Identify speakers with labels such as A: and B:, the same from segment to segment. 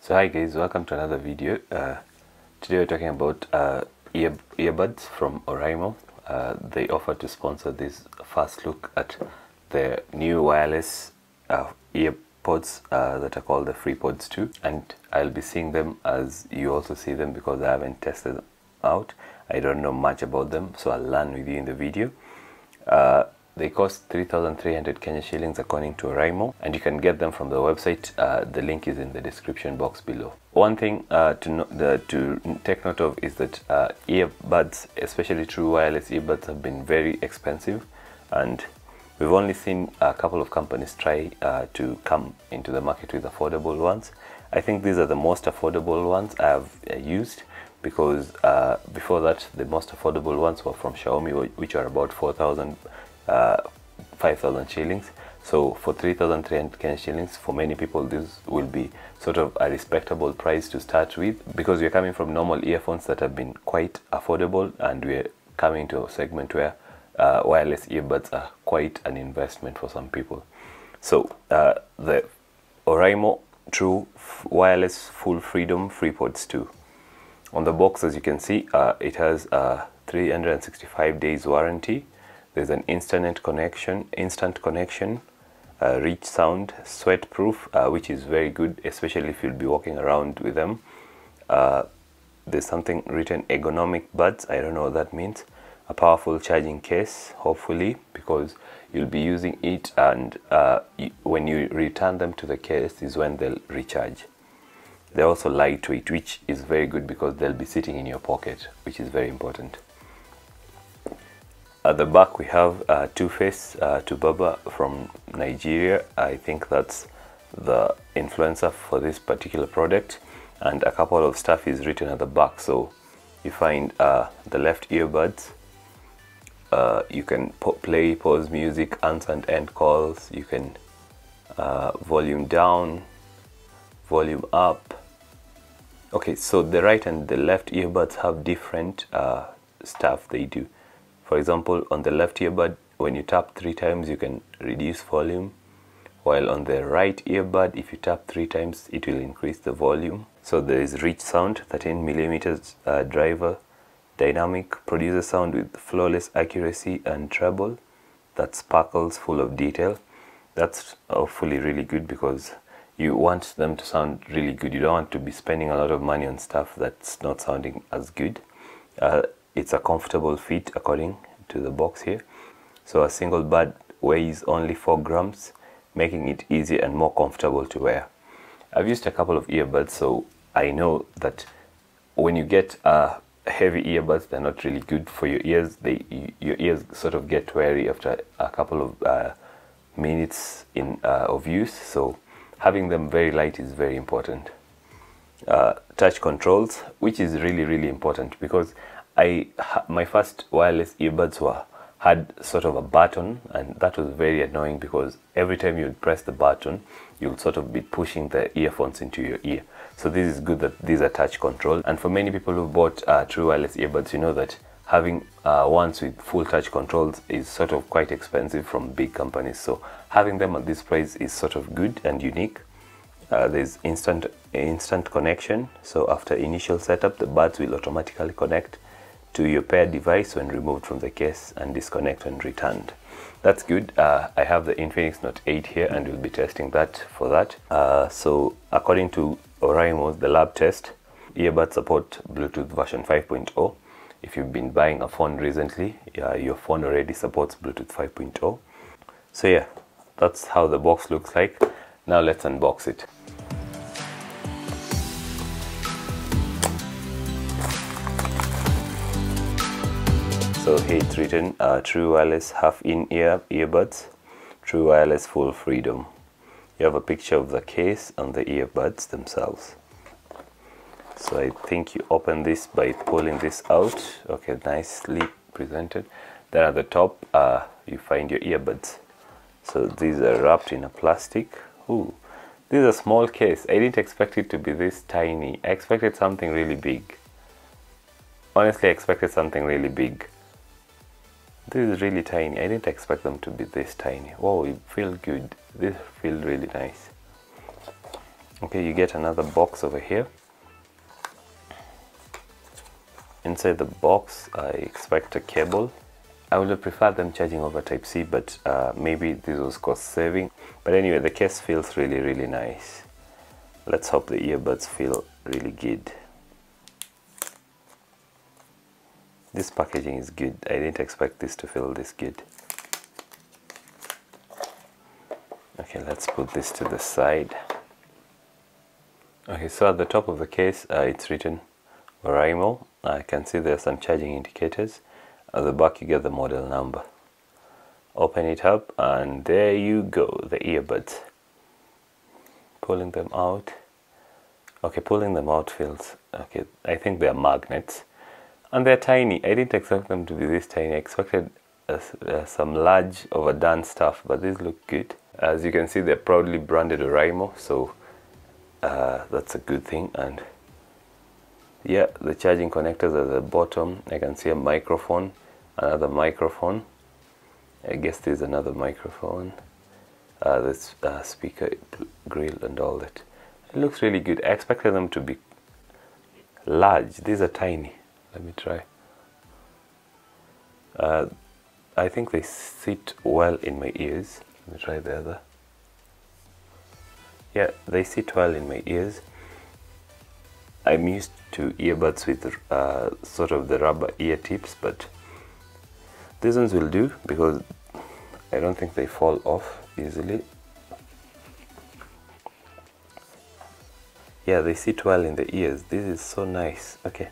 A: So hi guys, welcome to another video. Today we're talking about earbuds from Oraimo. They offer to sponsor this first look at the new wireless earpods that are called the Freepods 2, and I'll be seeing them as you also see them because I haven't tested them out. I don't know much about them, so I'll learn with you in the video. They cost 3,300 Kenya shillings according to Oraimo, and you can get them from the website. The link is in the description box below. One thing to take note of is that earbuds, especially true wireless earbuds, have been very expensive, and we've only seen a couple of companies try to come into the market with affordable ones. I think these are the most affordable ones I have used, because before that the most affordable ones were from Xiaomi, which are about 5,000 shillings. So for 3,300 Kenyan shillings, for many people this will be sort of a respectable price to start with, because we're coming from normal earphones that have been quite affordable, and we're coming to a segment where wireless earbuds are quite an investment for some people. So the Oraimo True Wireless Full Freedom Freepods 2. On the box, as you can see, it has a 365 days warranty. There's an instant connection, rich sound, sweat proof, which is very good, especially if you'll be walking around with them. There's something written ergonomic buds. I don't know what that means. A powerful charging case, hopefully, because you'll be using it, and when you return them to the case is when they'll recharge. They're also lightweight, which is very good because they'll be sitting in your pocket, which is very important. At the back we have Two-Face Tubaba from Nigeria. I think that's the influencer for this particular product, and a couple of stuff is written at the back. So you find the left earbuds, you can play, pause music, answer and end calls, you can volume down, volume up. Okay, so the right and the left earbuds have different stuff they do. For example, on the left earbud, when you tap 3 times, you can reduce volume, while on the right earbud, if you tap 3 times, it will increase the volume. So there is rich sound, 13mm driver, dynamic, producer sound with flawless accuracy and treble that sparkles, full of detail. That's hopefully really good, because you want them to sound really good. You don't want to be spending a lot of money on stuff that's not sounding as good. It's a comfortable fit according to the box here. So a single bud weighs only 4 grams, making it easier and more comfortable to wear. I've used a couple of earbuds, so I know that when you get heavy earbuds, they're not really good for your ears. Your ears sort of get weary after a couple of minutes of use. So having them very light is very important. Touch controls, which is really important, because my first wireless earbuds had sort of a button, and that was very annoying, because every time you'd press the button, you'll sort of be pushing the earphones into your ear. So this is good that these are touch control, and for many people who bought true wireless earbuds, you know that having ones with full touch controls is sort of quite expensive from big companies. So having them at this price is sort of good and unique. There's instant connection, so after initial setup, the buds will automatically connect to your paired device when removed from the case and disconnect when returned. That's good. I have the Infinix Note 8 here, and we'll be testing that for that. So according to Oraimo, the lab test, earbuds support Bluetooth version 5.0. If you've been buying a phone recently, your phone already supports Bluetooth 5.0. So yeah, that's how the box looks like. Now let's unbox it. So here it's written, True Wireless Half-In-Ear Earbuds, True Wireless Full Freedom. You have a picture of the case and the earbuds themselves. So I think you open this by pulling this out. Okay, nicely presented. Then at the top, you find your earbuds. So these are wrapped in a plastic. Ooh, this is a small case. I didn't expect it to be this tiny. I expected something really big. Honestly, I expected something really big. This is really tiny. I didn't expect them to be this tiny. Wow, it feels good. This feels really nice. Okay, you get another box over here. Inside the box I expect a cable. I would have preferred them charging over Type-C, but maybe this was cost saving. But anyway, the case feels really nice. Let's hope the earbuds feel really good. This packaging is good. I didn't expect this to feel this good. Okay, let's put this to the side. Okay, so at the top of the case it's written Oraimo. I can see there are some charging indicators. At the back you get the model number. Open it up and there you go, the earbuds. Pulling them out. Okay, pulling them out feels okay. I think they are magnets and they're tiny. I didn't expect them to be this tiny. I expected some large overdone stuff, but these look good. As you can see, they're proudly branded Oraimo, so that's a good thing. And yeah, the charging connectors are at the bottom. I can see a microphone, another microphone. I guess there's another microphone. This speaker grill and all that. It looks really good. I expected them to be large. These are tiny. Let me try. I think they sit well in my ears. Let me try the other. Yeah, they sit well in my ears. I'm used to earbuds with sort of the rubber ear tips, but these ones will do because I don't think they fall off easily. Yeah, they sit well in the ears. This is so nice. Okay.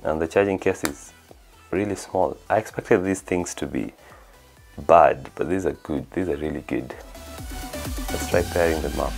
A: And the charging case is really small. I expected these things to be bad, but these are good. These are really good. Let's try pairing them up.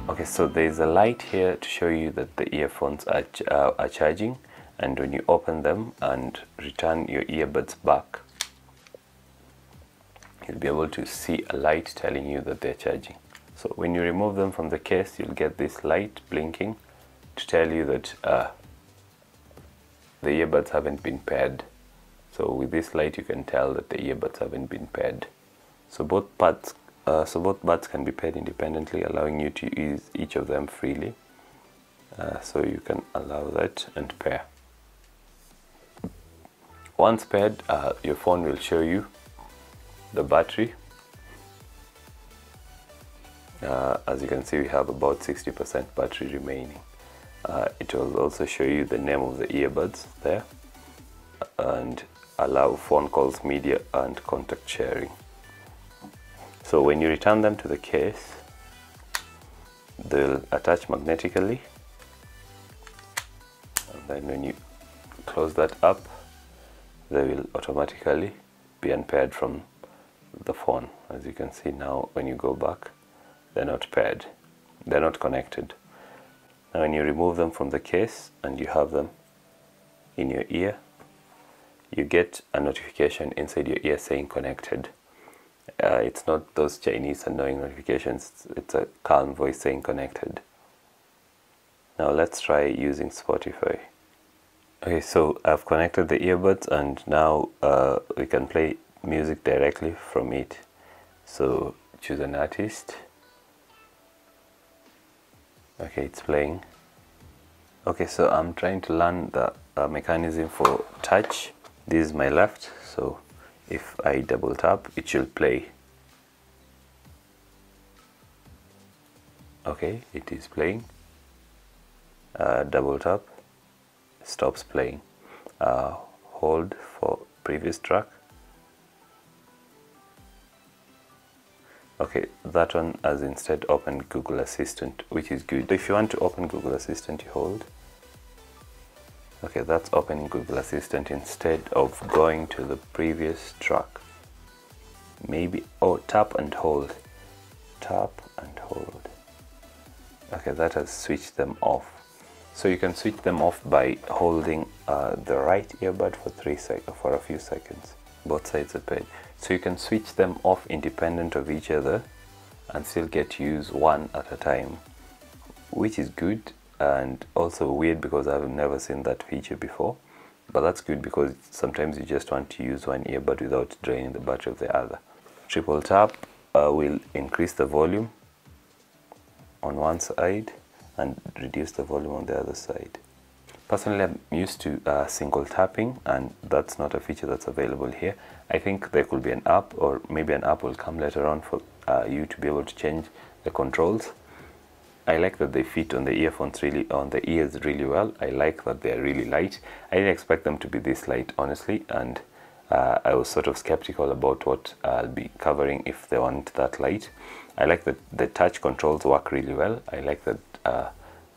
A: Okay, so there's a light here to show you that the earphones are charging, and when you open them and return your earbuds back, you'll be able to see a light telling you that they're charging. So when you remove them from the case, you'll get this light blinking to tell you that the earbuds haven't been paired. So with this light you can tell that the earbuds haven't been paired. So both buds can be paired independently, allowing you to use each of them freely. So you can allow that and pair. Once paired, your phone will show you the battery. As you can see, we have about 60% battery remaining. It will also show you the name of the earbuds there and allow phone calls, media and contact sharing. So when you return them to the case, they'll attach magnetically, and then when you close that up, they will automatically be unpaired from the phone. As you can see now, when you go back, they're not paired, they're not connected. Now when you remove them from the case and you have them in your ear, you get a notification inside your ear saying connected. It's not those Chinese annoying notifications, it's a calm voice saying connected. Now let's try using Spotify. Okay, so I've connected the earbuds and now we can play music directly from it. So choose an artist. Okay, it's playing. Okay, so I'm trying to learn the mechanism for touch. This is my left, so if I double tap, it should play. Okay, it is playing. Double tap, stops playing. Hold for previous track. Okay, that one has instead opened Google Assistant, which is good. If you want to open Google Assistant, you hold. Okay, that's opening Google Assistant instead of going to the previous track. Maybe, oh, tap and hold. Tap and hold. Okay, that has switched them off. So you can switch them off by holding the right earbud for a few seconds. Both sides are paired. So you can switch them off independent of each other and still get to use one at a time, which is good and also weird because I've never seen that feature before. but that's good because sometimes you just want to use one earbud without draining the battery of the other. Triple tap will increase the volume on one side and reduce the volume on the other side. Personally, I'm used to single tapping, and that's not a feature that's available here. I think there could be an app, or maybe an app will come later on for you to be able to change the controls. I like that they fit on the earphones on the ears really well. I like that they're really light. I didn't expect them to be this light, honestly, and I was sort of skeptical about what I'll be covering if they weren't that light. I like that the touch controls work really well. I like that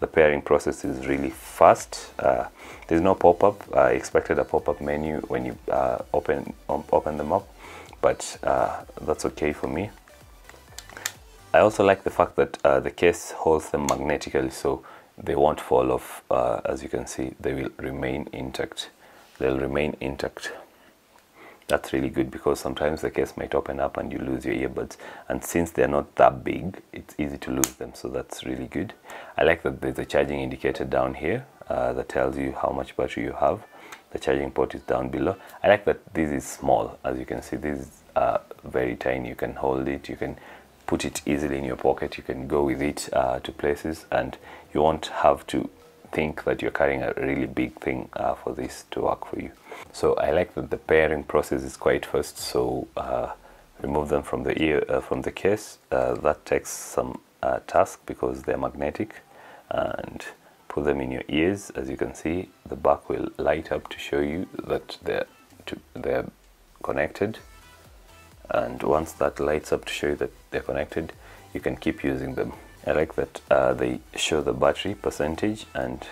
A: the pairing process is really fast. There's no pop-up. I expected a pop-up menu when you open them up, but that's okay for me. I also like the fact that the case holds them magnetically, so they won't fall off. As you can see, they will remain intact. They'll remain intact. That's really good because sometimes the case might open up and you lose your earbuds, and since they're not that big, it's easy to lose them, so that's really good. I like that there's a charging indicator down here that tells you how much battery you have. The charging port is down below. I like that this is small. As you can see, this is very tiny. You can hold it, you can put it easily in your pocket, you can go with it to places, and you won't have to think that you're carrying a really big thing for this to work for you. So I like that the pairing process is quite fast. So remove them from the case. That takes some task because they're magnetic, and put them in your ears. As you can see, the back will light up to show you that they're connected, and once that lights up to show you that they're connected, you can keep using them. I like that they show the battery percentage, and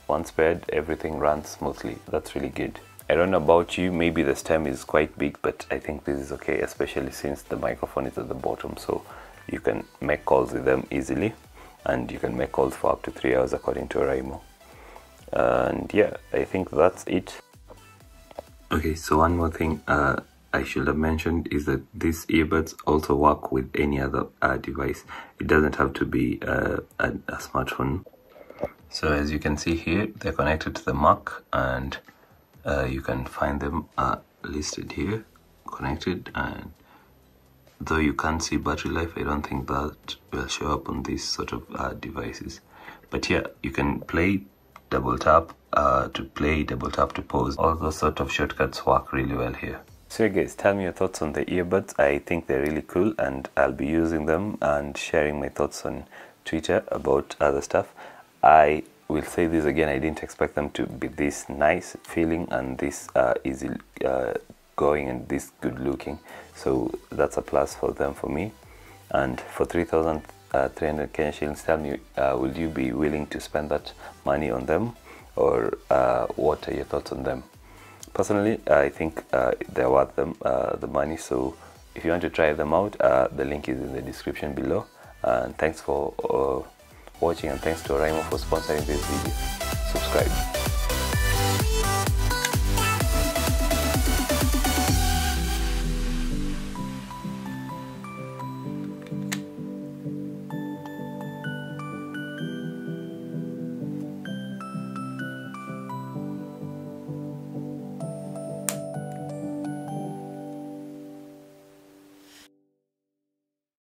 A: once paired, everything runs smoothly. That's really good. I don't know about you, maybe the stem is quite big, but I think this is okay, especially since the microphone is at the bottom, so you can make calls with them easily, and you can make calls for up to 3 hours according to Oraimo. And yeah, I think that's it. Okay, so one more thing I should have mentioned is that these earbuds also work with any other device. It doesn't have to be a smartphone. So as you can see here, they're connected to the Mac, and you can find them listed here, connected. And though you can't see battery life, I don't think that will show up on these sort of devices. But yeah, you can play, double tap to play, double tap to pause. All those sort of shortcuts work really well here. So guys, tell me your thoughts on the earbuds. I think they're really cool, and I'll be using them and sharing my thoughts on Twitter about other stuff. I will say this again, I didn't expect them to be this nice feeling and this easy going and this good looking, so that's a plus for them for me. And for 3,300 Kenyan shillings, tell me, will you be willing to spend that money on them, or what are your thoughts on them? Personally, I think they're worth them, the money, so if you want to try them out, the link is in the description below. And thanks for watching, and thanks to Oraimo for sponsoring this video. Subscribe.